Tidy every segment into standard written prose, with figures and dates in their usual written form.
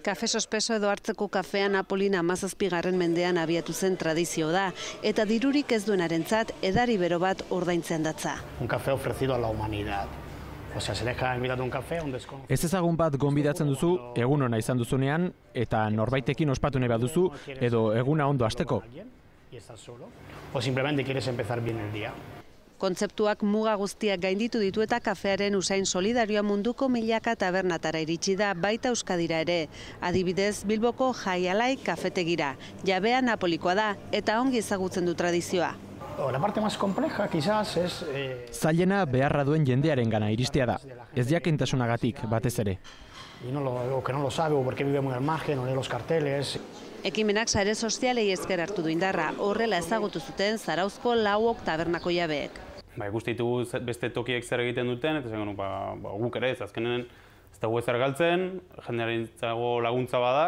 Kafe sospeso edo hartzeko kafea Napolin 17. mendean abiatu zen tradizio da, eta dirurik ez duenarentzat edari bero bat ordaintzean datza. Un café ofrecido a la humanidad. O sea, se deja invitar un café, un desconocido. Ez ezagun bat gonbidatzen duzu, egun ona izan duzunean, eta norbaitekin ospatu nahi baduzu, edo eguna ondo hasteko. O simplemente quieres empezar bien el día. Kontzeptuak muga guztiak gainditu ditu eta kafearen usain solidarioa munduko milaka tabernatara iritsi da, baita Euskadira ere. Adibidez, Bilboko Jaialai kafetegira. Jabea Napolikoa da, eta ongi ezagutzen du tradizioa. La parte más compleja quizás es Zailena beharra duen jendearengana iristea da, ez jakintasunagatik batez ere. o que no lo sabe, o porque vive muy al margen, o lee los carteles. Ekimenak sare sozialei esker hartu du indarra, horrela ezagutu zuten Zarauzko Lauok tabernako jabeek. Ikusten ditugu beste tokiek zer egiten duten, eta zen guk ere, azkenen ez dugu ezer galtzen, jendearentzako laguntza bada.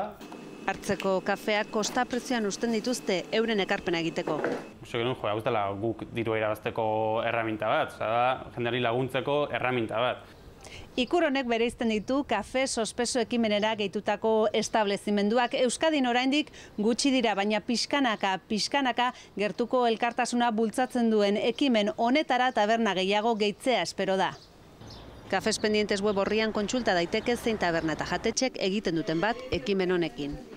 Hartzeko kafeak kosta prezioan usten dituzte euren ekarpena egiteko. Hau dela guk dirua irabazteko erraminta bat, da jendeari laguntzeko erraminta bat. Ikur honek bereizten ditu kafe sospeso ekimenera gehitutako establezimenduak. Euskadin oraindik gutxi dira, baina pixkanaka gertuko elkartasuna bultzatzen duen ekimen honetara taberna gehiago gehitzea espero da. Cafés Pendientes web orrian kontsulta daiteke zein taberna eta jatetxek egiten duten bat ekimen honekin.